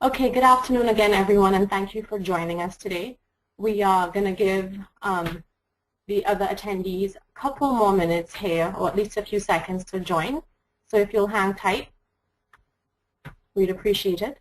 Okay, good afternoon again, everyone, and thank you for joining us today. We are going to give the other attendees a couple more minutes here, or at least a few seconds to join. So if you'll hang tight, we'd appreciate it.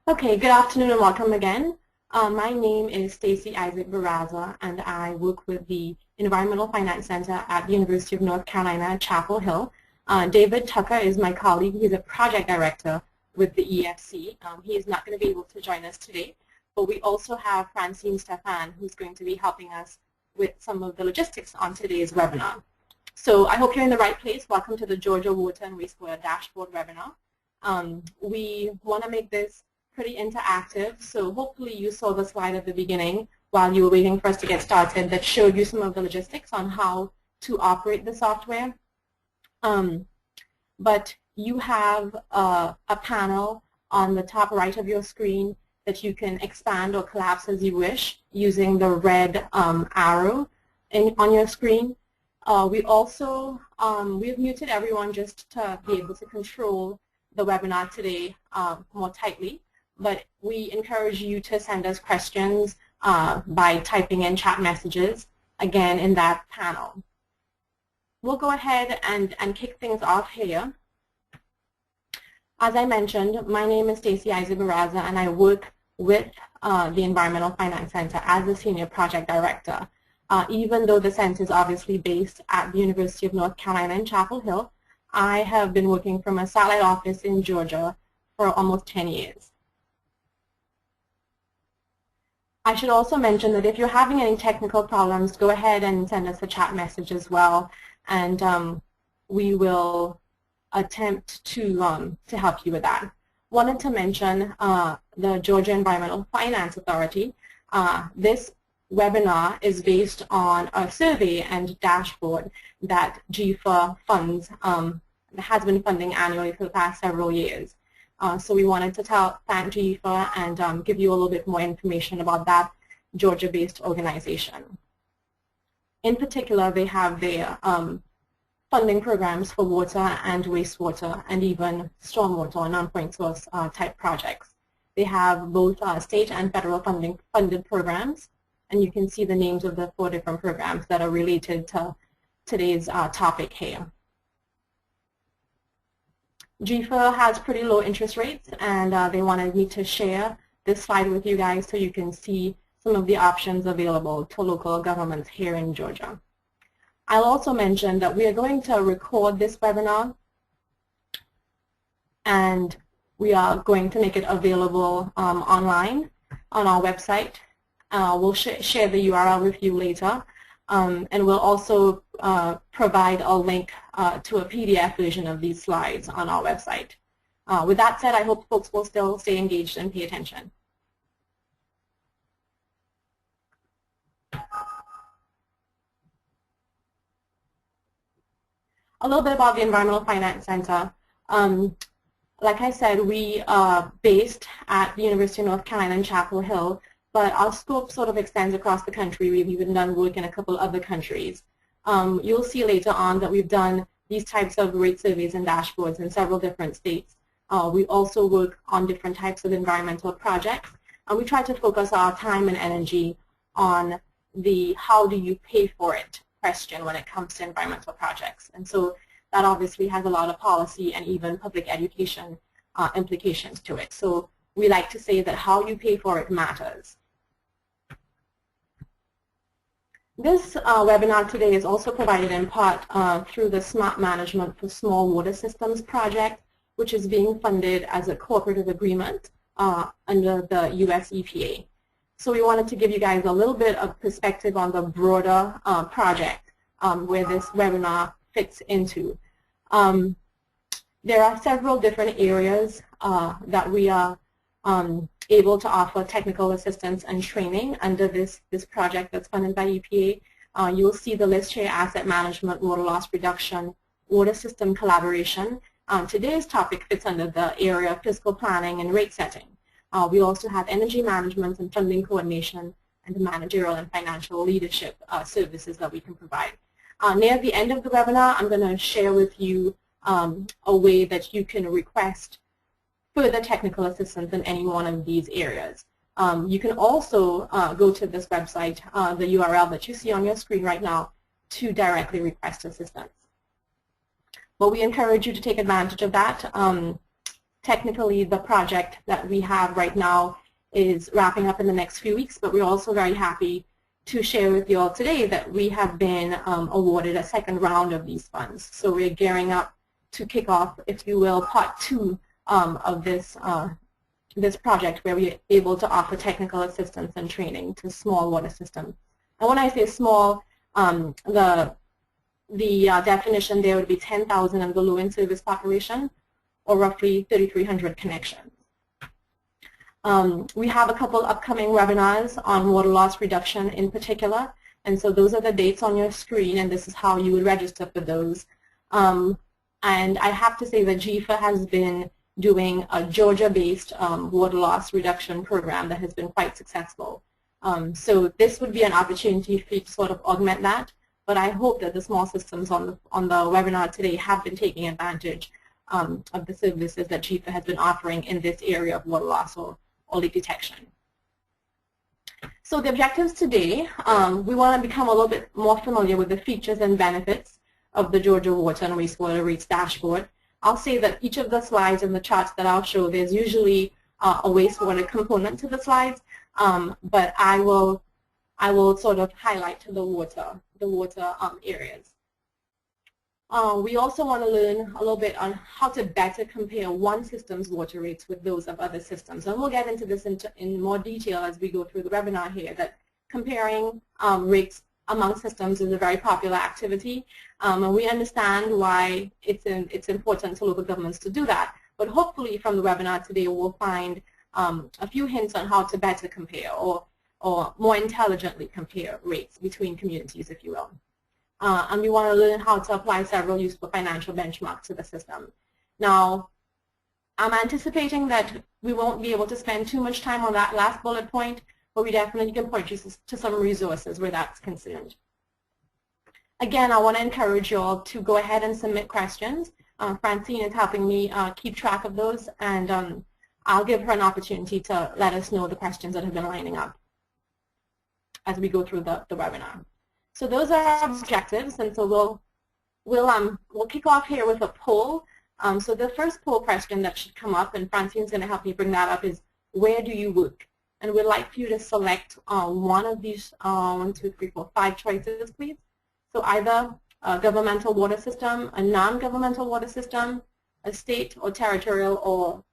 Okay, good afternoon and welcome again. My name is Stacy Isaac Barraza, and I work with the Environmental Finance Center at the University of North Carolina at Chapel Hill. David Tucker is my colleague. He's a project director with the EFC. He is not going to be able to join us today, but we also have Francine Stefan, who's going to be helping us with some of the logistics on today's webinar. So I hope you're in the right place. Welcome to the Georgia Water and Wastewater Dashboard webinar. We want to make this pretty interactive, so hopefully you saw the slide at the beginning while you were waiting for us to get started that showed you some of the logistics on how to operate the software. But you have a panel on the top right of your screen that you can expand or collapse as you wish using the red arrow on your screen. We've muted everyone just to be able to control the webinar today more tightly. But we encourage you to send us questions by typing in chat messages, again, in that panel. We'll go ahead and kick things off here. As I mentioned, my name is Stacy Isaac Barraza, and I work with the Environmental Finance Center as a Senior Project Director. Even though the center is obviously based at the University of North Carolina in Chapel Hill, I have been working from a satellite office in Georgia for almost 10 years. I should also mention that if you're having any technical problems, go ahead and send us a chat message as well, and we will attempt to help you with that. Wanted to mention the Georgia Environmental Finance Authority. This webinar is based on a survey and dashboard that GFA funds, has been funding annually for the past several years. So we wanted to thank GFA and give you a little bit more information about that Georgia-based organization. In particular, they have their funding programs for water and wastewater and even stormwater or non-point source type projects. They have both state and federal funded programs, and you can see the names of the 4 different programs that are related to today's topic here. GFA has pretty low interest rates, and they wanted me to share this slide with you guys so you can see some of the options available to local governments here in Georgia. I'll also mention that we are going to record this webinar, and we are going to make it available online on our website. We'll share the URL with you later, and we'll also provide a link to a PDF version of these slides on our website. With that said, I hope folks will still stay engaged and pay attention. A little bit about the Environmental Finance Center. Like I said, we are based at the University of North Carolina in Chapel Hill, but our scope sort of extends across the country. We've even done work in a couple other countries. You'll see later on that we've done these types of rate surveys and dashboards in several different states. We also work on different types of environmental projects, and we try to focus our time and energy on the how do you pay for it question when it comes to environmental projects. And so that obviously has a lot of policy and even public education implications to it. So we like to say that how you pay for it matters. This webinar today is also provided in part through the Smart Management for Small Water Systems project, which is being funded as a cooperative agreement under the US EPA. So we wanted to give you guys a little bit of perspective on the broader project where this webinar fits into. There are several different areas that we are able to offer technical assistance and training under this project that's funded by EPA. You'll see the list here: asset management, water loss reduction, water system collaboration. Today's topic fits under the area of fiscal planning and rate setting. We also have energy management and funding coordination and the managerial and financial leadership services that we can provide. Near the end of the webinar, I'm going to share with you a way that you can request further technical assistance in any one of these areas. You can also go to this website, the URL that you see on your screen right now, to directly request assistance. But we encourage you to take advantage of that. Technically, the project that we have right now is wrapping up in the next few weeks, but we're also very happy to share with you all today that we have been awarded a second round of these funds. So we're gearing up to kick off, if you will, part 2 of this project, where we're able to offer technical assistance and training to small water systems. And when I say small, the definition there would be 10,000 and below in service population, or roughly 3,300 connections. We have a couple upcoming webinars on water loss reduction in particular, and so those are the dates on your screen, and this is how you would register for those. And I have to say that GFA has been doing a Georgia-based water loss reduction program that has been quite successful. So this would be an opportunity for you to sort of augment that, but I hope that the small systems on the webinar today have been taking advantage of the services that GFA has been offering in this area of water loss or leak detection. So the objectives today, we want to become a little bit more familiar with the features and benefits of the Georgia Water and Wastewater Rates Dashboard. I'll say that each of the slides and the charts that I'll show, there's usually a wastewater component to the slides, but I will sort of highlight the water areas. We also want to learn a little bit on how to better compare one system's water rates with those of other systems. And we'll get into this in more detail as we go through the webinar here, that comparing rates among systems is a very popular activity. And we understand why it's important to local governments to do that. But hopefully from the webinar today, we'll find a few hints on how to better compare or more intelligently compare rates between communities, if you will. And we want to learn how to apply several useful financial benchmarks to the system. Now, I'm anticipating that we won't be able to spend too much time on that last bullet point, but we definitely can point you to some resources where that's concerned. Again, I want to encourage you all to go ahead and submit questions. Francine is helping me keep track of those, and I'll give her an opportunity to let us know the questions that have been lining up as we go through the webinar. So those are our objectives, and so we'll kick off here with a poll. So the first poll question that should come up, and Francine's going to help me bring that up, is where do you work? And we'd like for you to select one of these 1, 2, 3, 4, 5 choices, please. So either a governmental water system, a non-governmental water system, a state or territorial or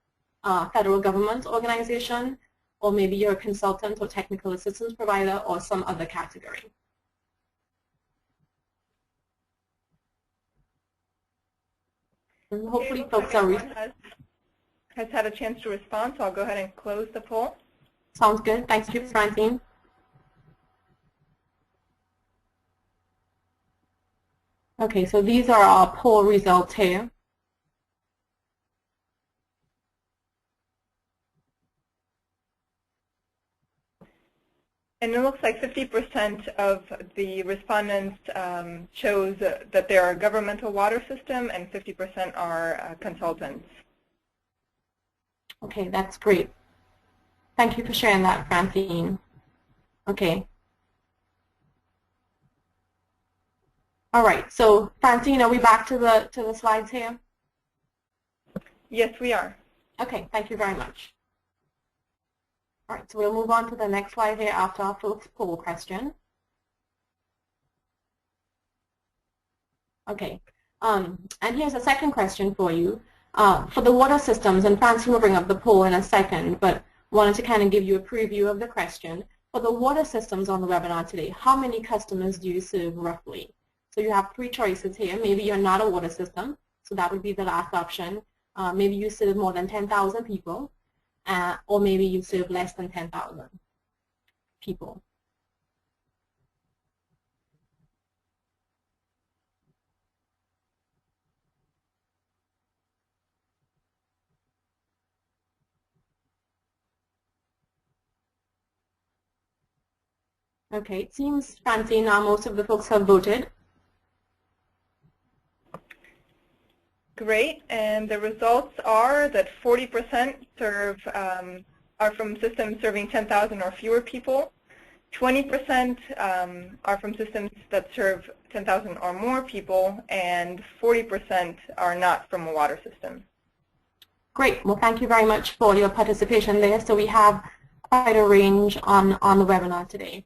federal government organization, or maybe you're a consultant or technical assistance provider, or some other category. And hopefully folks are has had a chance to respond, so I'll go ahead and close the poll. Sounds good. Thanks, Francine. Okay, so these are our poll results here. And it looks like 50% of the respondents chose that they're a governmental water system, and 50% are consultants. Okay, that's great. Thank you for sharing that, Francine. Okay. All right, so Francine, are we back to the slides here? Yes, we are. Okay, thank you very much. All right, so we'll move on to the next slide here after our first poll question. Okay, and here's a second question for you. For the water systems, and Francine will bring up the poll in a second, but wanted to kind of give you a preview of the question. For the water systems on the webinar today, how many customers do you serve roughly? So you have three choices here. Maybe you're not a water system, so that would be the last option. Maybe you serve more than 10,000 people, or maybe you serve less than 10,000 people. Okay, it seems, Francine, now most of the folks have voted. Great, and the results are that 40% are from systems serving 10,000 or fewer people, 20% are from systems that serve 10,000 or more people, and 40% are not from a water system. Great, well thank you very much for your participation there. So we have quite a range on the webinar today.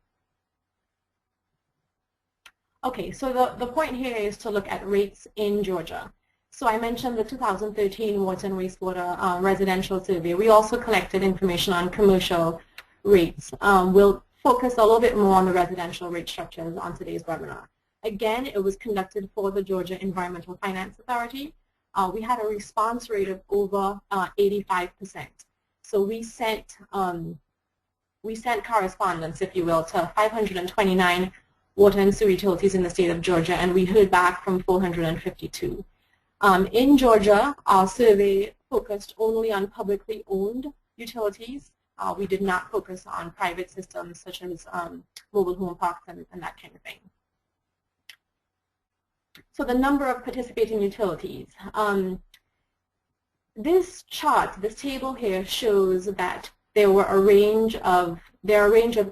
Okay, so the point here is to look at rates in Georgia. So I mentioned the 2013 water and wastewater residential survey. We also collected information on commercial rates. We'll focus a little bit more on the residential rate structures on today's webinar. Again, it was conducted for the Georgia Environmental Finance Authority. We had a response rate of over 85%. So we sent correspondence, if you will, to 529 water and sewer utilities in the state of Georgia, and we heard back from 452. In Georgia, our survey focused only on publicly owned utilities. We did not focus on private systems such as mobile home parks and that kind of thing. So the number of participating utilities. This chart, this table here shows that there are a range of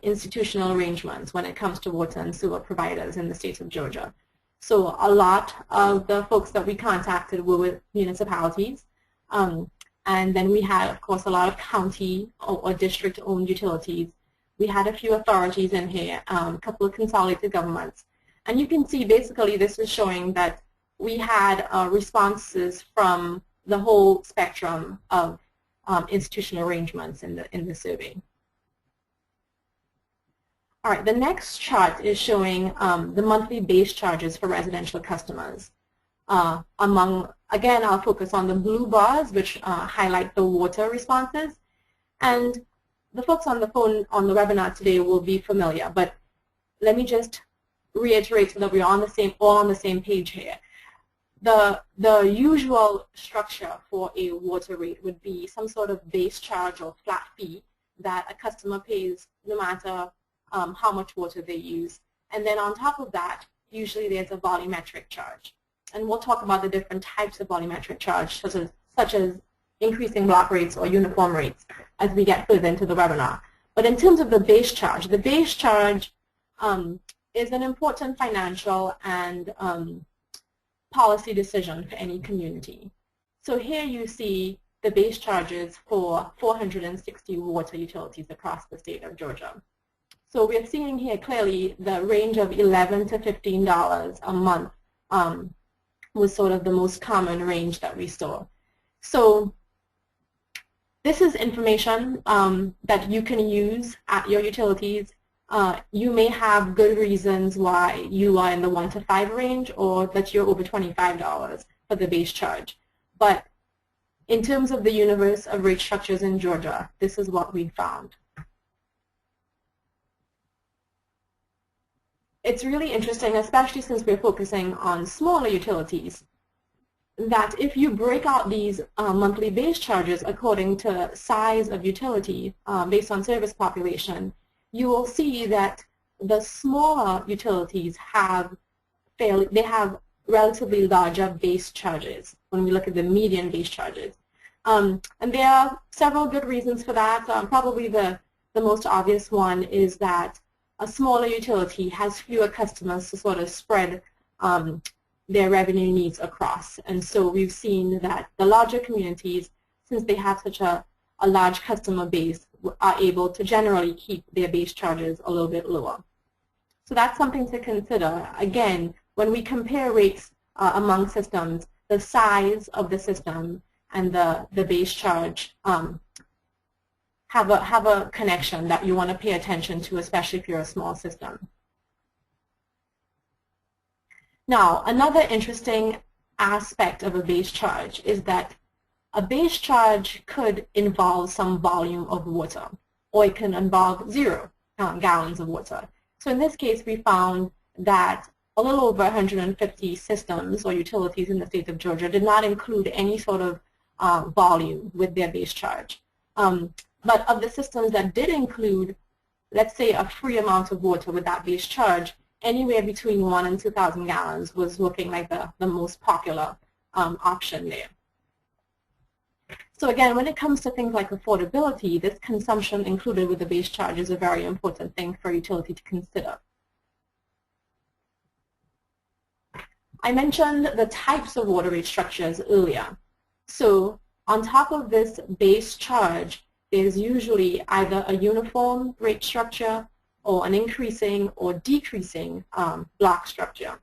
institutional arrangements when it comes to water and sewer providers in the state of Georgia. So a lot of the folks that we contacted were with municipalities, and then we had, of course, a lot of county or district-owned utilities. We had a few authorities in here, a couple of consolidated governments. And you can see basically this is showing that we had responses from the whole spectrum of institutional arrangements in the survey. All right, the next chart is showing the monthly base charges for residential customers. Again, I'll focus on the blue bars, which highlight the water responses. And the folks on the phone on the webinar today will be familiar, but let me just reiterate so that we're on the same, all on the same page here. The usual structure for a water rate would be some sort of base charge or flat fee that a customer pays no matter how much water they use. And then on top of that, usually there's a volumetric charge. And we'll talk about the different types of volumetric charge, such as increasing block rates or uniform rates as we get further into the webinar. But in terms of the base charge is an important financial and policy decision for any community. So here you see the base charges for 460 water utilities across the state of Georgia. So we're seeing here clearly the range of $11 to $15 a month was sort of the most common range that we saw. So this is information that you can use at your utilities. You may have good reasons why you are in the 1 to 5 range or that you're over $25 for the base charge. But in terms of the universe of rate structures in Georgia, this is what we found. It's really interesting, especially since we're focusing on smaller utilities, that if you break out these monthly base charges according to size of utility based on service population, you will see that the smaller utilities have relatively larger base charges when we look at the median base charges. And there are several good reasons for that. Probably the most obvious one is that a smaller utility has fewer customers to sort of spread their revenue needs across. And so we've seen that the larger communities, since they have such a large customer base, are able to generally keep their base charges a little bit lower. So that's something to consider. Again, when we compare rates among systems, the size of the system and the base charge have a connection that you want to pay attention to, especially if you're a small system. Now, another interesting aspect of a base charge is that a base charge could involve some volume of water, or it can involve 0 gallons of water. So in this case, we found that a little over 150 systems or utilities in the state of Georgia did not include any sort of volume with their base charge. But of the systems that did include, let's say, a free amount of water with that base charge, anywhere between 1,000 and 2,000 gallons was looking like the most popular option there. So again, when it comes to things like affordability, this consumption included with the base charge is a very important thing for a utility to consider. I mentioned the types of water rate structures earlier. So on top of this base charge, there's usually either a uniform rate structure or an increasing or decreasing block structure.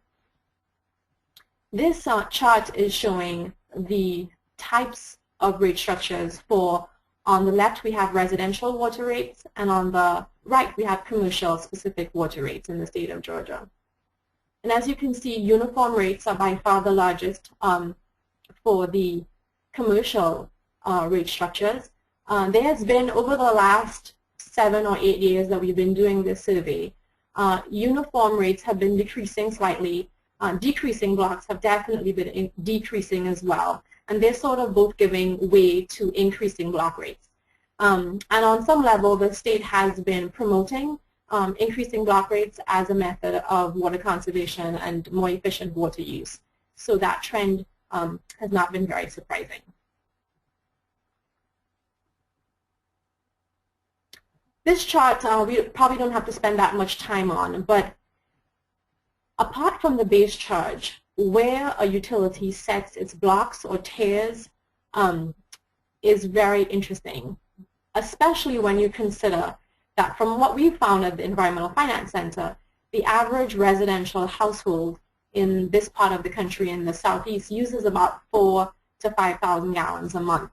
This chart is showing the types of rate structures for, on the left we have residential water rates, and on the right we have commercial specific water rates in the state of Georgia. And as you can see, uniform rates are by far the largest for the commercial rate structures. There has been, over the last 7 or 8 years that we've been doing this survey, uniform rates have been decreasing slightly. Decreasing blocks have definitely been decreasing as well. And they're sort of both giving way to increasing block rates. And on some level, the state has been promoting increasing block rates as a method of water conservation and more efficient water use. So that trend has not been very surprising. This chart we probably don't have to spend that much time on, but apart from the base charge, where a utility sets its blocks or tiers is very interesting, especially when you consider that from what we found at the Environmental Finance Center, the average residential household in this part of the country in the southeast uses about 4,000 to 5,000 gallons a month.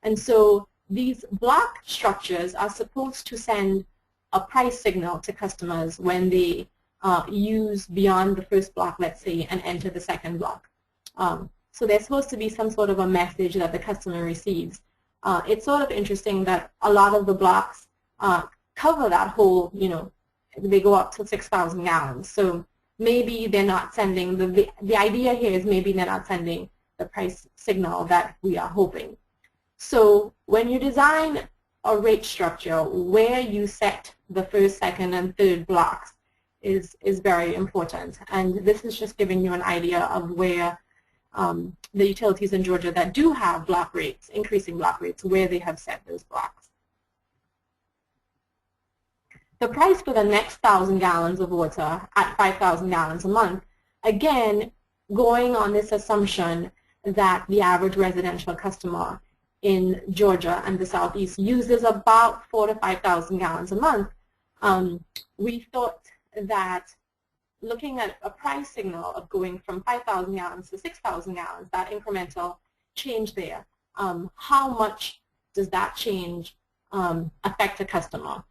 And so these block structures are supposed to send a price signal to customers when they use beyond the first block, let's say, and enter the second block. So there's supposed to be some sort of a message that the customer receives. It's sort of interesting that a lot of the blocks cover that whole, they go up to 6,000 gallons. So maybe they're not sending, the idea here is maybe they're not sending the price signal that we are hoping. So when you design a rate structure, where you set the first, second, and third blocks is very important. And this is just giving you an idea of where the utilities in Georgia that do have block rates, increasing block rates, where they have set those blocks. The price for the next 1,000 gallons of water at 5,000 gallons a month, again, going on this assumption that the average residential customer in Georgia and the southeast uses about 4,000 to 5,000 gallons a month, we thought that looking at a price signal of going from 5,000 gallons to 6,000 gallons, that incremental change there, how much does that change affect the customer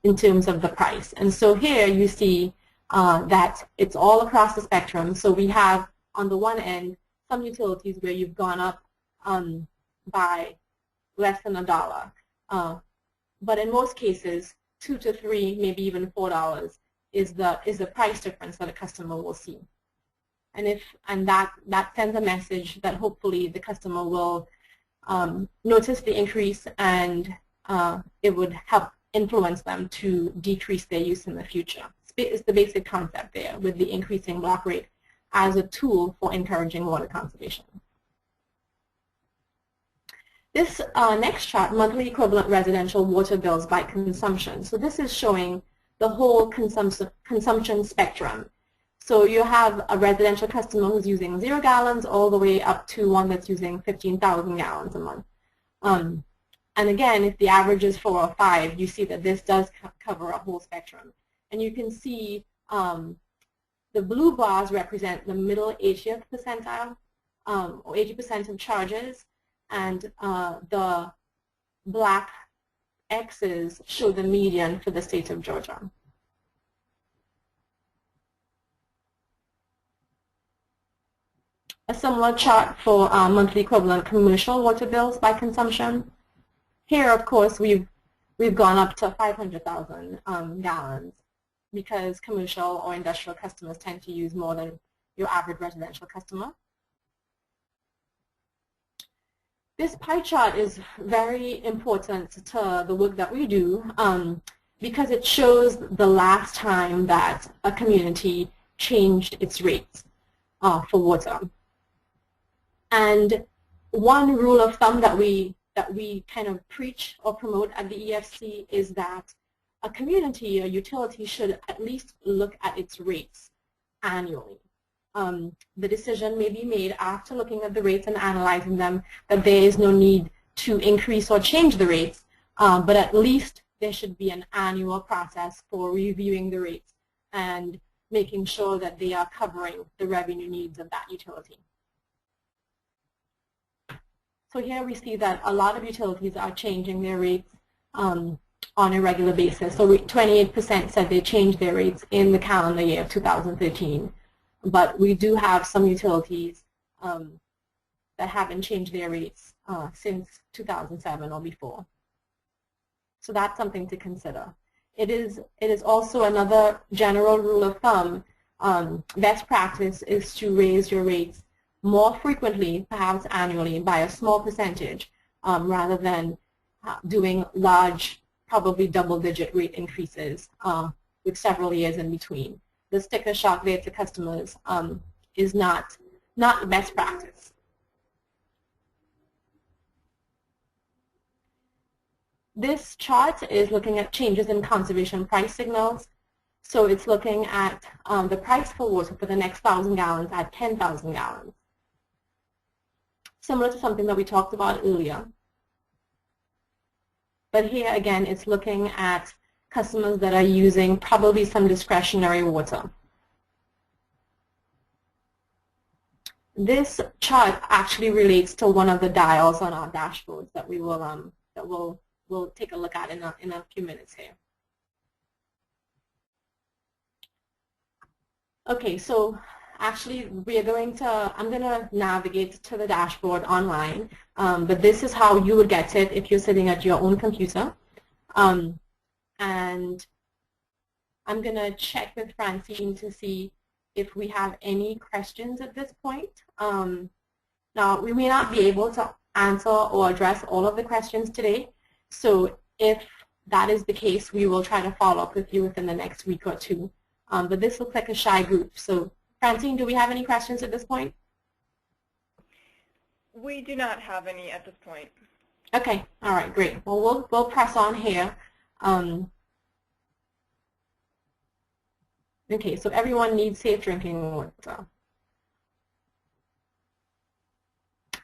in terms of the price? And so here you see that it's all across the spectrum. So we have, on the one end, some utilities where you've gone up by less than $1. But in most cases, $2 to $3, maybe even $4 is the price difference that a customer will see. And that sends a message that hopefully the customer will notice the increase, and it would help influence them to decrease their use in the future. It's the basic concept there with the increasing block rate as a tool for encouraging water conservation. This next chart, monthly equivalent residential water bills by consumption. So this is showing the whole consumption spectrum. So you have a residential customer who's using 0 gallons all the way up to one that's using 15,000 gallons a month. And again, if the average is 4 or 5, you see that this does cover a whole spectrum. And you can see the blue bars represent the middle 80th percentile, or 80% of charges, and the black X's show the median for the state of Georgia. A similar chart for monthly equivalent commercial water bills by consumption. Here, of course, we've gone up to 500,000 gallons because commercial or industrial customers tend to use more than your average residential customer. This pie chart is very important to the work that we do because it shows the last time that a community changed its rates for water. And one rule of thumb that we kind of preach or promote at the EFC is that a community, a utility, should at least look at its rates annually. The decision may be made after looking at the rates and analyzing them that there is no need to increase or change the rates, but at least there should be an annual process for reviewing the rates and making sure that they are covering the revenue needs of that utility. So here we see that a lot of utilities are changing their rates on a regular basis. So 28% said they changed their rates in the calendar year of 2013. But we do have some utilities that haven't changed their rates since 2007 or before. So that's something to consider. It is also another general rule of thumb. Best practice is to raise your rates more frequently, perhaps annually, by a small percentage, rather than doing large, probably double-digit rate increases with several years in between. The sticker shock there to customers is not the best practice. This chart is looking at changes in conservation price signals. So it's looking at the price for water for the next 1,000 gallons at 10,000 gallons. Similar to something that we talked about earlier. But here again, it's looking at customers that are using probably some discretionary water. This chart actually relates to one of the dials on our dashboards that we will we'll take a look at in a few minutes here. Okay, so actually I'm going to navigate to the dashboard online, but this is how you would get it if you're sitting at your own computer. And I'm going to check with Francine to see if we have any questions at this point. Now, we may not be able to answer or address all of the questions today, so if that is the case, we will try to follow up with you within the next week or two. But this looks like a shy group. So, Francine, do we have any questions at this point? We do not have any at this point. Okay, all right, great. Well, we'll press on here. Okay, so everyone needs safe drinking water.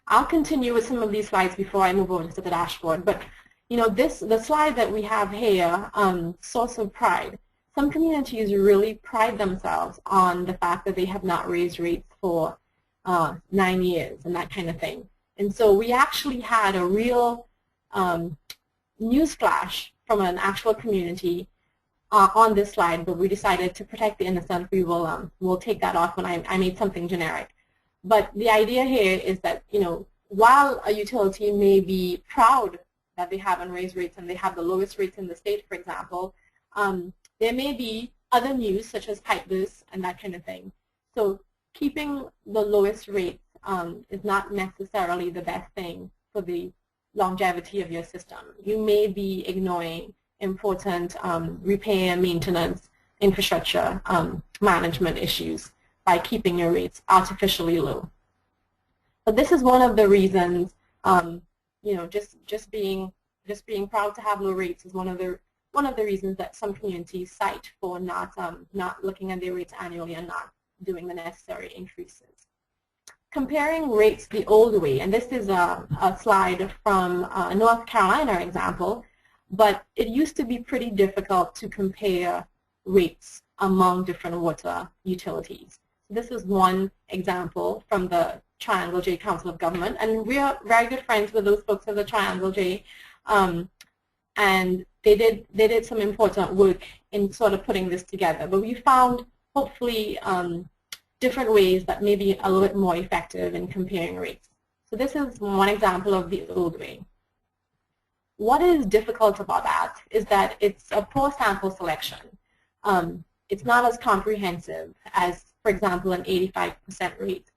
I'll continue with some of these slides before I move over to the dashboard. But you know, the slide that we have here, source of pride. Some communities really pride themselves on the fact that they have not raised rates for 9 years and that kind of thing. And so we actually had a real news flash from an actual community on this slide, but we decided to protect the innocent. We'll take that off when I made something generic. But the idea here is that, you know, while a utility may be proud that they haven't raised rates and they have the lowest rates in the state, for example, there may be other news such as pipe bursts and that kind of thing. So keeping the lowest rates is not necessarily the best thing for the longevity of your system. You may be ignoring important repair, maintenance, infrastructure management issues by keeping your rates artificially low. But this is one of the reasons, you know, just being proud to have low rates is one of the reasons that some communities cite for not looking at their rates annually and not doing the necessary increases. Comparing rates the old way, and this is a slide from a North Carolina example, but it used to be pretty difficult to compare rates among different water utilities. This is one example from the Triangle J Council of Government, and we are very good friends with those folks at the Triangle J, and they did some important work in sort of putting this together. But we found, hopefully, different ways that may be a little bit more effective in comparing rates. So this is one example of the old way. What is difficult about that is that it's a poor sample selection. It's not as comprehensive as, for example, an 85% rate,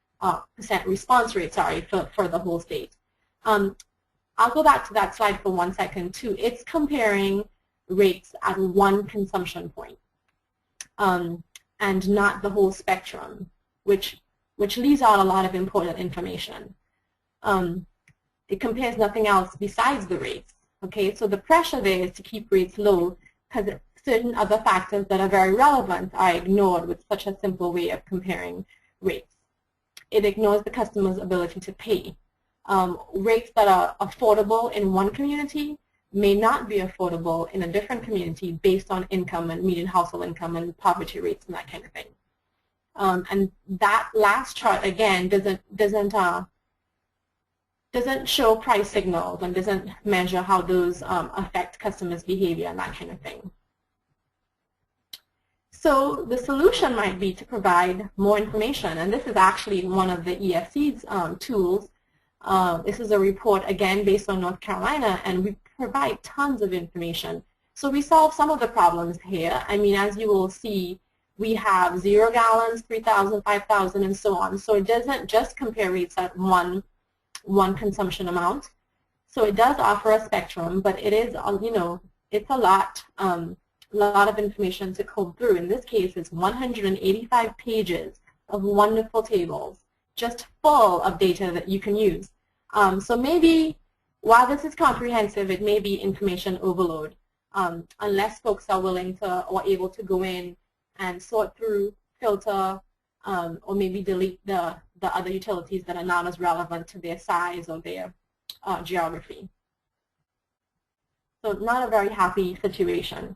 percent response rate, sorry, for the whole state. I'll go back to that slide for 1 second too. It's comparing rates at one consumption point, and not the whole spectrum, which leaves out a lot of important information. It compares nothing else besides the rates. Okay, so the pressure there is to keep rates low because certain other factors that are very relevant are ignored with such a simple way of comparing rates. It ignores the customer's ability to pay. Rates that are affordable in one community may not be affordable in a different community based on income and median household income and poverty rates and that kind of thing. And that last chart again doesn't show price signals and doesn't measure how those affect customers' behavior and that kind of thing. So the solution might be to provide more information, and this is actually one of the EFC's tools. This is a report, again, based on North Carolina, and we provide tons of information. So we solve some of the problems here. I mean, as you will see, we have 0 gallons, 3,000, 5,000, and so on. So it doesn't just compare rates at one consumption amount. So it does offer a spectrum, but it is, you know, it's a lot of information to comb through. In this case, it's 185 pages of wonderful tables, just full of data that you can use. So maybe, while this is comprehensive, it may be information overload, unless folks are willing to or able to go in and sort through, filter, or maybe delete the other utilities that are not as relevant to their size or their geography. So not a very happy situation.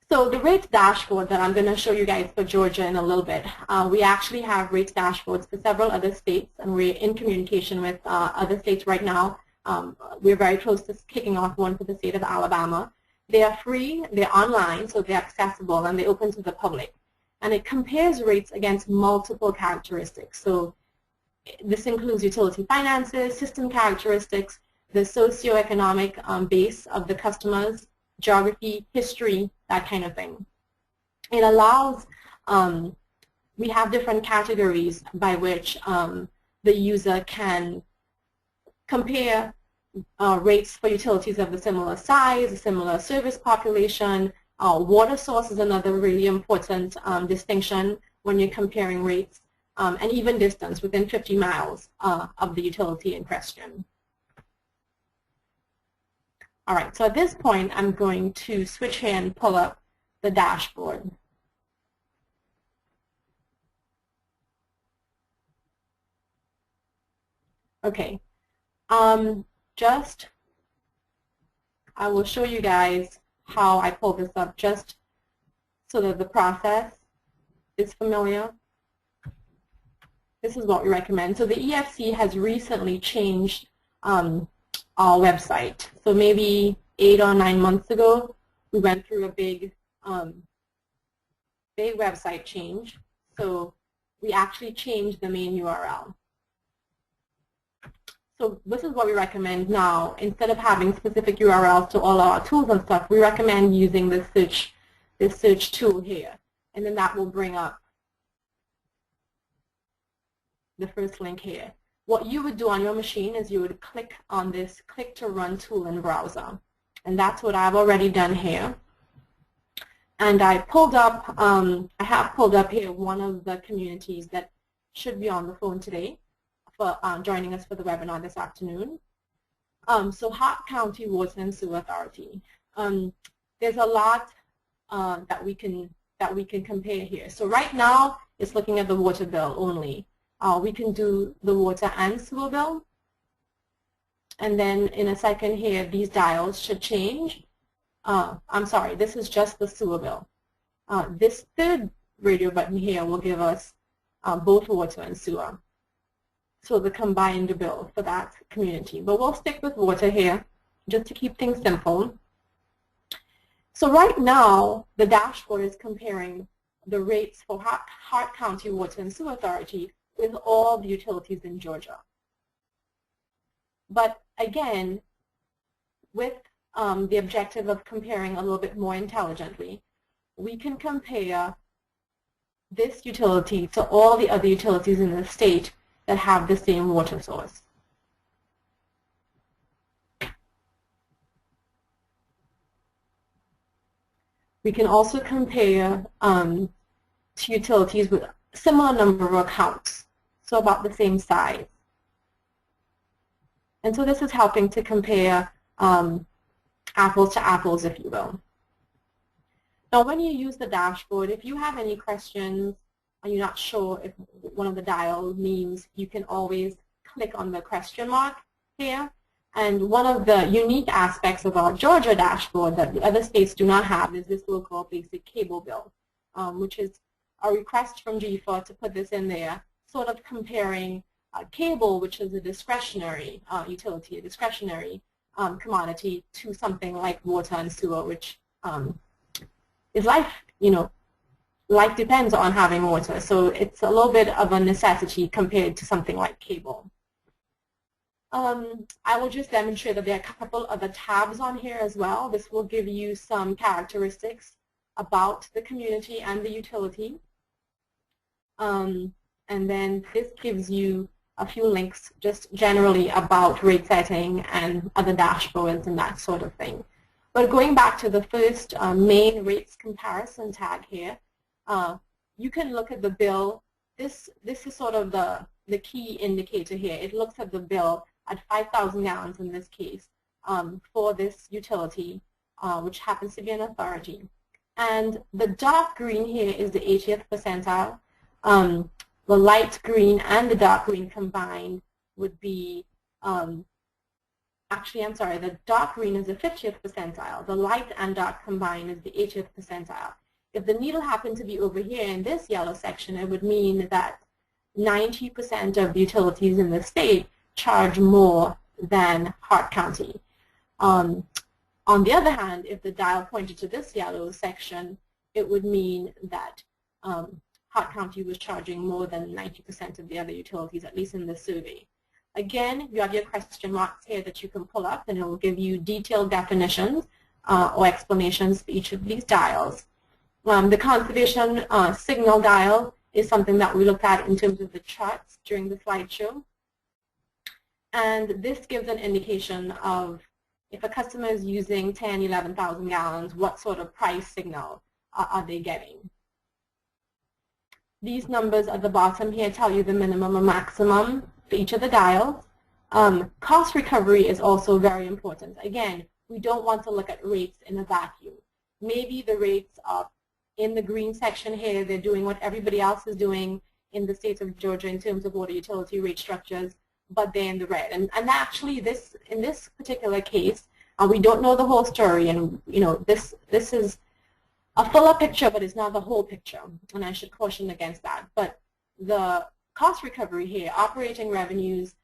So the rates dashboard that I'm going to show you guys for Georgia in a little bit, we actually have rates dashboards for several other states, and we're in communication with other states right now. We're very close to kicking off one for the state of Alabama. They are free, they're online, so they're accessible, and they're open to the public. And it compares rates against multiple characteristics. So this includes utility finances, system characteristics, the socioeconomic base of the customers, geography, history, that kind of thing. It allows, we have different categories by which the user can compare rates for utilities of the similar size, a similar service population. Water source is another really important distinction when you're comparing rates, and even distance within 50 miles of the utility in question. All right, so at this point, I'm going to switch here and pull up the dashboard. Okay, I will show you guys how I pull this up just so that the process is familiar. This is what we recommend. So the EFC has recently changed our website. So maybe 8 or 9 months ago, we went through a big website change. So we actually changed the main URL. So this is what we recommend now. Instead of having specific URLs to all our tools and stuff, we recommend using this search tool here. And then that will bring up the first link here. What you would do on your machine is you would click on this Click to Run tool in browser. And that's what I've already done here. And I pulled up, I have pulled up here one of the communities that should be on the phone today for joining us for the webinar this afternoon. So Hart County Water and Sewer Authority. There's a lot that we can compare here. So right now it's looking at the water bill only. We can do the water and sewer bill. And then in a second here, these dials should change. I'm sorry, this is just the sewer bill. This third radio button here will give us both water and sewer. So the combined bill for that community. But we'll stick with water here just to keep things simple. So right now, the dashboard is comparing the rates for Hart County Water and Sewer Authority with all the utilities in Georgia. But again, with the objective of comparing a little bit more intelligently, we can compare this utility to all the other utilities in the state that have the same water source. We can also compare to utilities with a similar number of accounts, so about the same size. And so this is helping to compare apples to apples, if you will. Now, when you use the dashboard, if you have any questions and you're not sure if one of the dial means, you can always click on the question mark here. And one of the unique aspects of our Georgia dashboard that the other states do not have is this local basic cable bill, which is a request from GFA to put this in there, sort of comparing cable, which is a discretionary utility, a discretionary commodity, to something like water and sewer, which is life, life depends on having water. So it's a little bit of a necessity compared to something like cable. I will just demonstrate that there are a couple other tabs on here as well. This will give you some characteristics about the community and the utility. And then this gives you a few links just generally about rate setting and other dashboards and that sort of thing. But going back to the first main rates comparison tag here, you can look at the bill. This is sort of the key indicator here. It looks at the bill at 5,000 gallons in this case for this utility, which happens to be an authority. And the dark green here is the 80th percentile. The light green and the dark green combined would be, actually, I'm sorry, the dark green is the 50th percentile. The light and dark combined is the 80th percentile. If the needle happened to be over here in this yellow section, it would mean that 90% of the utilities in the state charge more than Hart County. On the other hand, if the dial pointed to this yellow section, it would mean that Hart County was charging more than 90% of the other utilities, at least in this survey. Again, you have your question marks here that you can pull up, and it will give you detailed definitions or explanations for each of these dials. The conservation signal dial is something that we looked at in terms of the charts during the slideshow. And this gives an indication of if a customer is using 10, 11,000 gallons, what sort of price signal are they getting? These numbers at the bottom here tell you the minimum or maximum for each of the dials. Cost recovery is also very important. Again, we don't want to look at rates in a vacuum. Maybe the rates are in the green section here. They're doing what everybody else is doing in the state of Georgia in terms of water utility rate structures, but they're in the red. And actually, in this particular case, we don't know the whole story, and this is a fuller picture, but it's not the whole picture, and I should caution against that. But the cost recovery here, operating revenues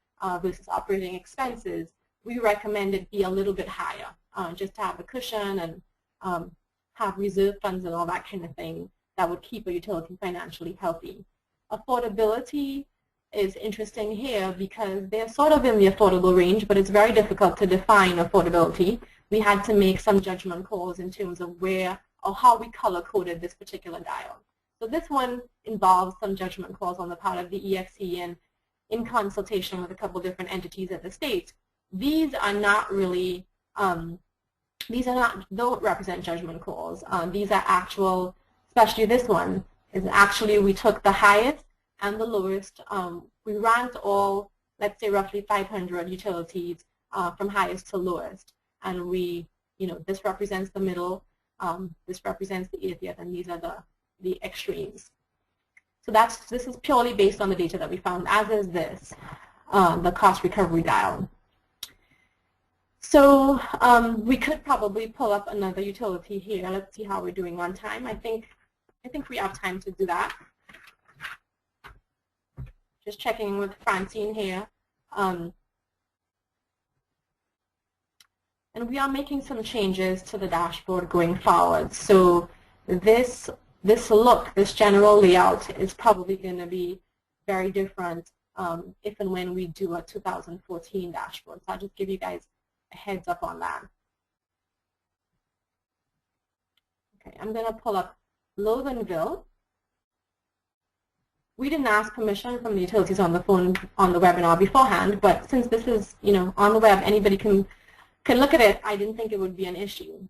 versus operating expenses, we recommend it be a little bit higher, just to have a cushion and have reserve funds and all that kind of thing that would keep a utility financially healthy. Affordability is interesting here because they're sort of in the affordable range, but it's very difficult to define affordability. We had to make some judgment calls in terms of where or how we color-coded this particular dial. So this one involves some judgment calls on the part of the EFC and in consultation with a couple different entities at the state. These are not really, don't represent judgment calls. These are actual, especially this one, is actually we took the highest and the lowest. We ranked all, let's say, roughly 500 utilities from highest to lowest. And we, this represents the middle, this represents the 80th, and these are the extremes. So this is purely based on the data that we found, as is this, the cost recovery dial. So we could probably pull up another utility here. Let's see how we're doing on time. I think I think we have time to do that. Just checking with Francine here. And we are making some changes to the dashboard going forward. So this general layout is probably going to be very different if and when we do a 2014 dashboard. So I'll just give you guys a heads up on that. Okay, I'm going to pull up Loganville. We didn't ask permission from the utilities on the phone on the webinar beforehand, but since this is, on the web, anybody can look at it. I didn't think it would be an issue.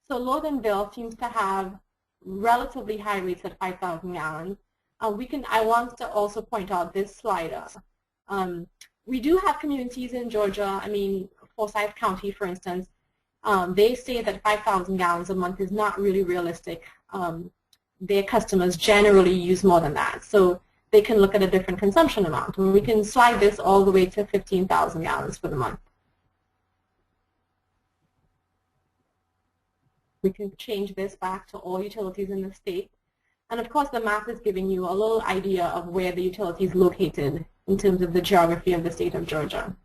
So Loganville seems to have relatively high rates at 5,000 gallons. I want to also point out this slider. We do have communities in Georgia. I mean, Forsyth County, for instance, they say that 5,000 gallons a month is not really realistic. Their customers generally use more than that. So they can look at a different consumption amount. And we can slide this all the way to 15,000 gallons for the month. We can change this back to all utilities in the state. And of course, the map is giving you a little idea of where the utility is located in terms of the geography of the state of Georgia.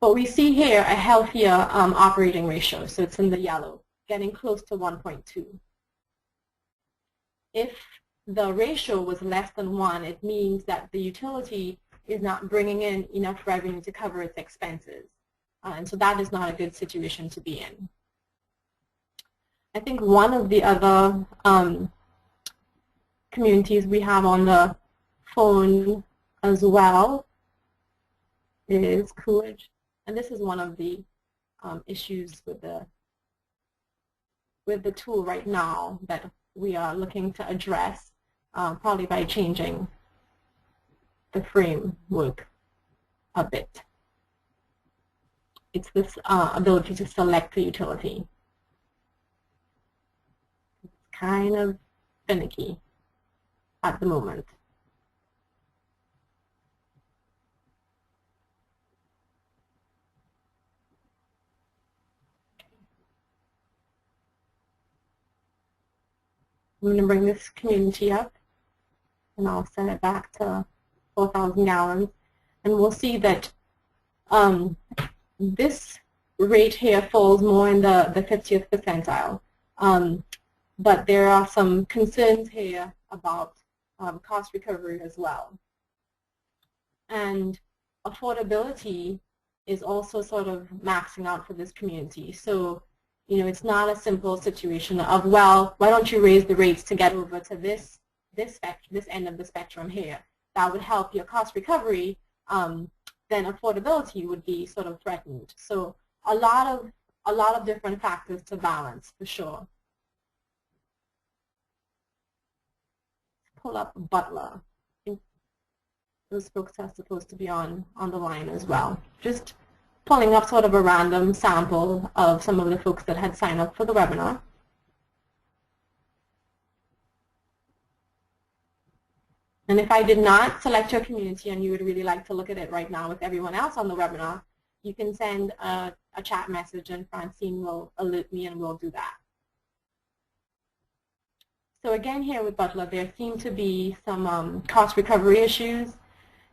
But we see here a healthier operating ratio, so it's in the yellow, getting close to 1.2. If the ratio was less than 1, it means that the utility is not bringing in enough revenue to cover its expenses. And so that is not a good situation to be in. I think one of the other communities we have on the phone as well is Coolidge. And this is one of the issues with the tool right now that we are looking to address, probably by changing the framework a bit. It's this ability to select the utility. It's kind of finicky at the moment. I'm going to bring this community up, and I'll send it back to 4,000 gallons. And we'll see that this rate here falls more in the 50th percentile. But there are some concerns here about cost recovery as well. And affordability is also sort of maxing out for this community. So it's not a simple situation of, well, why don't you raise the rates to get over to this end of the spectrum here? That would help your cost recovery. Then affordability would be sort of threatened. So a lot of different factors to balance for sure. Pull up Butler. I think those folks are supposed to be on the line as well. Just pulling up sort of a random sample of some of the folks that had signed up for the webinar. And if I did not select your community and you would really like to look at it right now with everyone else on the webinar, you can send a chat message and Francine will alert me and we'll do that. So again here with Butler, there seem to be some cost recovery issues.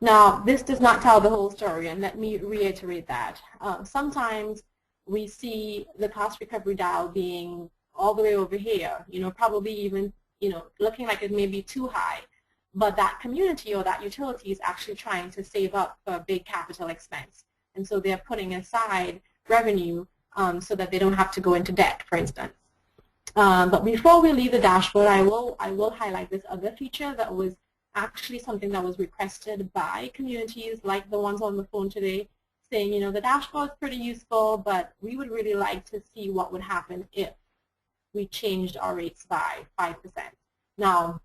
Now, this does not tell the whole story, and let me reiterate that. Sometimes we see the cost recovery dial being all the way over here, probably even, looking like it may be too high. But that community or that utility is actually trying to save up for a big capital expense. And so they're putting aside revenue so that they don't have to go into debt, for instance. But before we leave the dashboard, I will highlight this other feature that was actually something that was requested by communities like the ones on the phone today, saying, the dashboard is pretty useful, but we would really like to see what would happen if we changed our rates by 5%. Now,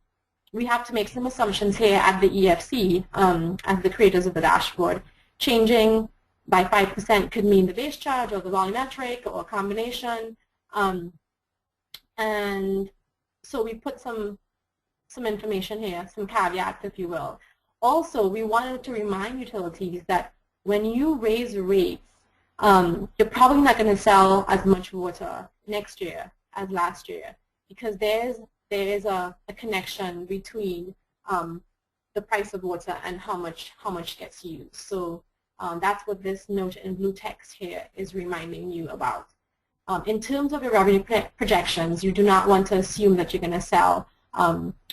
we have to make some assumptions here at the EFC as the creators of the dashboard. Changing by 5% could mean the base charge or the volumetric or a combination. And so we put some information here, some caveats, if you will. Also, we wanted to remind utilities that when you raise rates, you're probably not going to sell as much water next year as last year, because there is a connection between the price of water and how much gets used. So that's what this note in blue text here is reminding you about. In terms of your revenue projections, you do not want to assume that you're going to sell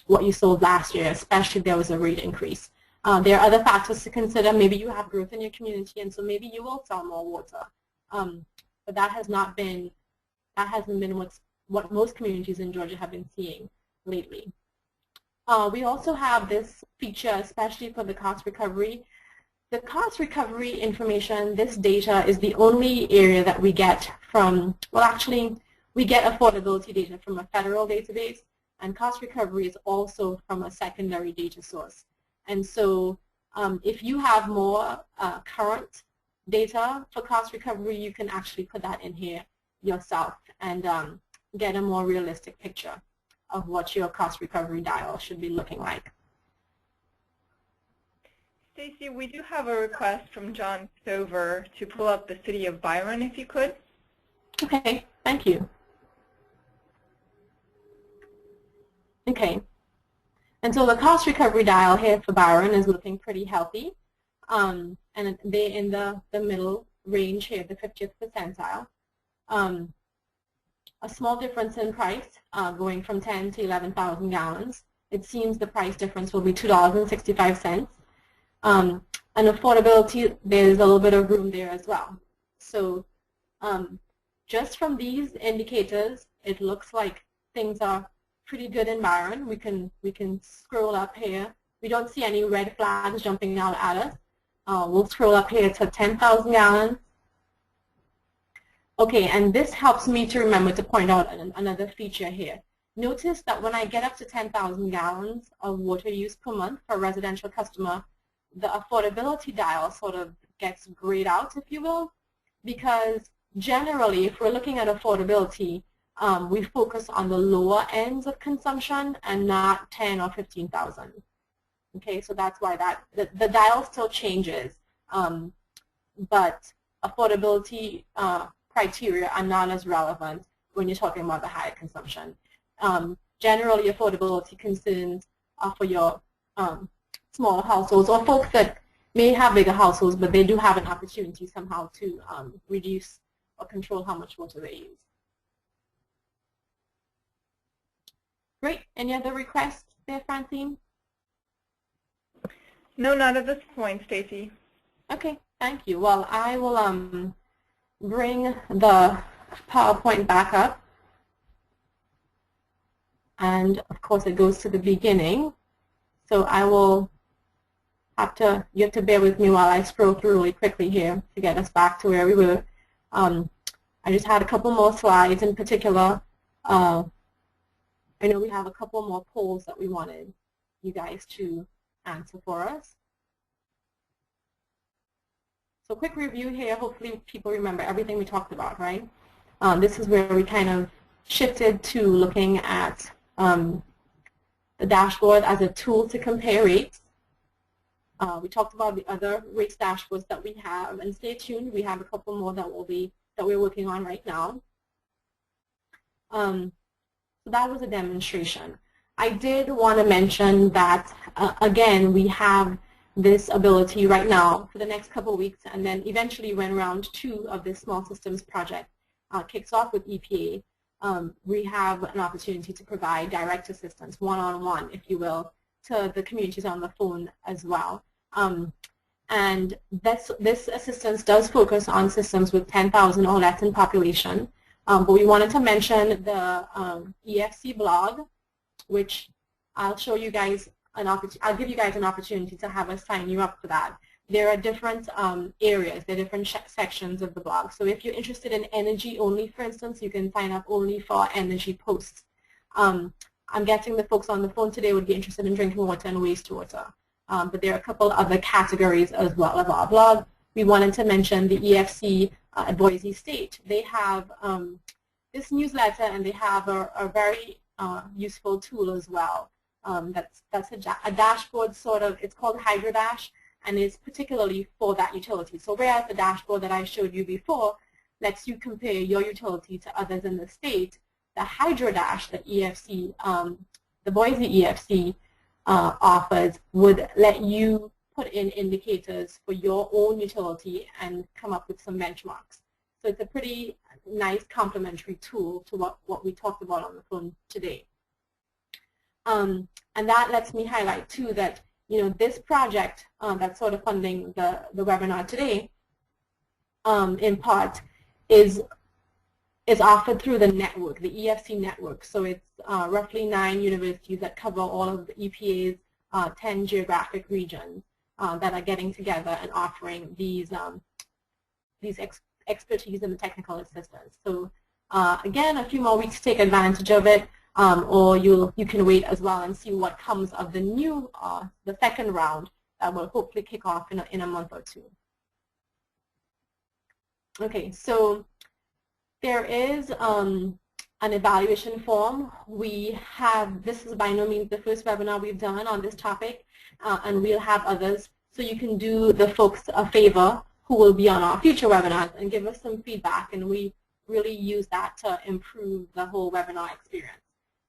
what you sold last year, especially if there was a rate increase. There are other factors to consider. Maybe you have growth in your community, and so maybe you will sell more water. But that hasn't been what most communities in Georgia have been seeing lately. We also have this feature, especially for the cost recovery. The cost recovery information, this data is the only area that we get from, well, actually, we get affordability data from a federal database, and cost recovery is also from a secondary data source. And so if you have more current data for cost recovery, you can actually put that in here yourself and get a more realistic picture of what your cost recovery dial should be looking like. Stacy, we do have a request from John Stover to pull up the city of Byron, if you could. Okay, thank you. Okay, and so the cost recovery dial here for Byron is looking pretty healthy, and they're in the middle range here, the 50th percentile. A small difference in price, going from 10 to 11,000 gallons. It seems the price difference will be $2.65. And affordability, there's a little bit of room there as well. So just from these indicators, it looks like things are pretty good in Byron. We can scroll up here. We don't see any red flags jumping out at us. We'll scroll up here to 10,000 gallons. Okay, and this helps me to remember to point out another feature here. Notice that when I get up to 10,000 gallons of water use per month for a residential customer, the affordability dial sort of gets grayed out, if you will, because generally, if we're looking at affordability, we focus on the lower ends of consumption and not 10 or 15,000. Okay, so that's why the dial still changes, but affordability criteria are not as relevant when you're talking about the higher consumption. Generally, affordability concerns are for your smaller households or folks that may have bigger households, but they do have an opportunity somehow to reduce or control how much water they use. Great. Any other requests there, Francine? No, not at this point, Stacy. Okay, thank you. Well, I will bring the PowerPoint back up. And of course, it goes to the beginning. So I will you have to bear with me while I scroll through really quickly here to get us back to where we were. I just had a couple more slides in particular. I know we have a couple more polls that we wanted you guys to answer for us. So quick review here. Hopefully people remember everything we talked about, right? This is where we kind of shifted to looking at the dashboard as a tool to compare rates. We talked about the other rates dashboards that we have, and stay tuned. We have a couple more that we're working on right now. So that was a demonstration. I did want to mention that again, we have this ability right now for the next couple of weeks, and then eventually when round 2 of this small systems project kicks off with EPA, we have an opportunity to provide direct assistance, one-on-one, if you will, to the communities on the phone as well. And this assistance does focus on systems with 10,000 or less in population. But we wanted to mention the EFC blog, which I'll show you guys I'll give you guys an opportunity to have us sign you up for that. There are different areas, there are different sections of the blog. So if you're interested in energy only, for instance, you can sign up only for energy posts. I'm guessing the folks on the phone today would be interested in drinking water and wastewater. But there are a couple other categories as well of our blog. We wanted to mention the EFC at Boise State. They have this newsletter, and they have a very useful tool as well. That's a dashboard sort of, it's called HydroDash, and is particularly for that utility. So whereas the dashboard that I showed you before lets you compare your utility to others in the state, the HydroDash that EFC, the Boise EFC offers would let you put in indicators for your own utility and come up with some benchmarks. So it's a pretty nice complementary tool to what we talked about on the phone today. And that lets me highlight too that this project that's sort of funding the webinar today, in part, is offered through the network, the EFC network. So it's roughly 9 universities that cover all of the EPA's 10 geographic regions that are getting together and offering these expertise in the technical assistance. So again, a few more weeks to take advantage of it, or you can wait as well and see what comes of the new, the second round that will hopefully kick off in a month or two. Okay, so there is an evaluation form. This is by no means the first webinar we've done on this topic, and we'll have others. So you can do the folks a favor who will be on our future webinars and give us some feedback, and we really use that to improve the whole webinar experience.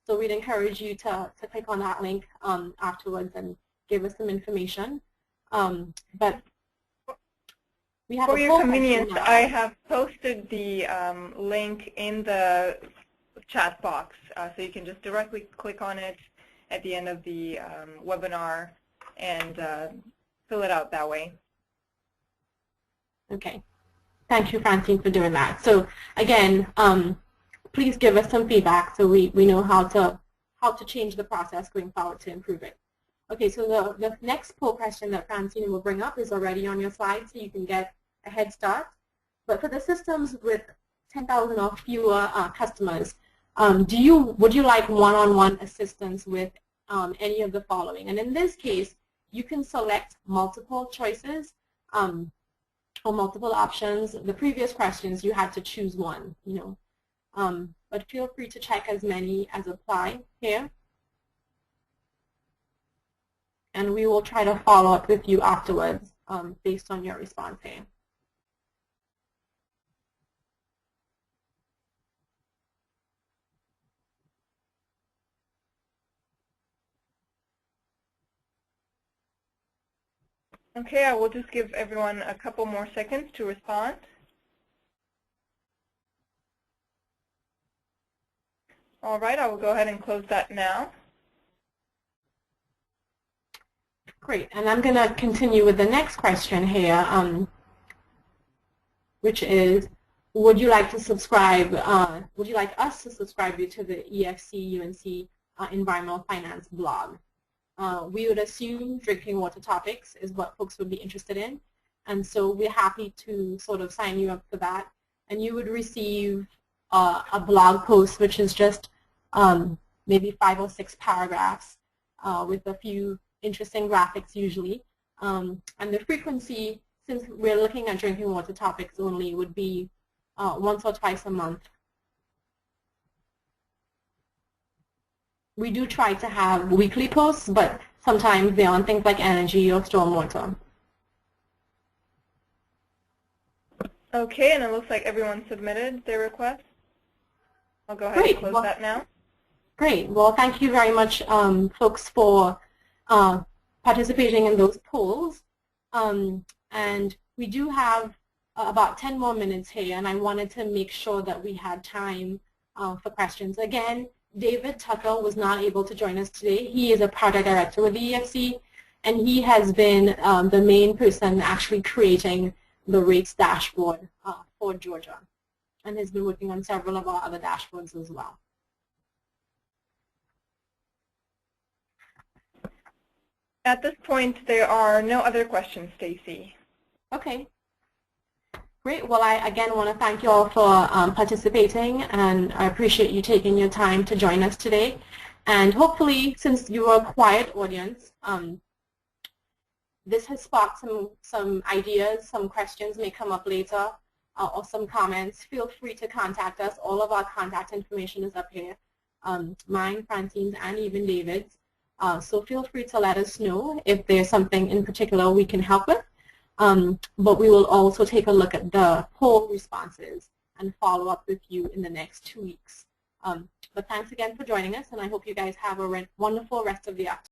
So we'd encourage you to click on that link afterwards and give us some information. But we have for your convenience, I have posted the link in the chat box, so you can just directly click on it at the end of the webinar and fill it out that way. Okay. Thank you, Francine, for doing that. So again, please give us some feedback so we know how to change the process going forward to improve it. Okay, so the next poll question that Francine will bring up is already on your slide, so you can get a head start. But for the systems with 10,000 or fewer customers, would you like one-on-one assistance with any of the following? And in this case, you can select multiple choices or multiple options. The previous questions, you had to choose one, but feel free to check as many as apply here. And we will try to follow up with you afterwards based on your response here. Okay, I will just give everyone a couple more seconds to respond. All right, I will go ahead and close that now. Great, and I'm going to continue with the next question here, which is, would you like to subscribe, would you like us to subscribe you to the EFC UNC Environmental Finance blog? We would assume drinking water topics is what folks would be interested in, and so we're happy to sort of sign you up for that. And you would receive a blog post, which is just maybe 5 or 6 paragraphs with a few interesting graphics usually. And the frequency, since we're looking at drinking water topics only, would be once or twice a month. We do try to have weekly posts, but sometimes they're on things like energy or stormwater. Okay, and it looks like everyone submitted their request. I'll go ahead and close that now. Great. Well, thank you very much, folks, for participating in those polls. And we do have about 10 more minutes here, and I wanted to make sure that we had time for questions. Again, David Tucker was not able to join us today. He is a project director with the EFC, and he has been the main person actually creating the rates dashboard for Georgia, and has been working on several of our other dashboards as well. At this point, there are no other questions, Stacy. Okay. Great. Well, I again want to thank you all for participating, and I appreciate you taking your time to join us today. And hopefully, since you are a quiet audience, this has sparked some ideas, some questions may come up later, or some comments. Feel free to contact us. All of our contact information is up here, mine, Francine's, and even David's. So feel free to let us know if there's something in particular we can help with. But we will also take a look at the poll responses and follow up with you in the next 2 weeks. But thanks again for joining us, and I hope you guys have a wonderful rest of the afternoon.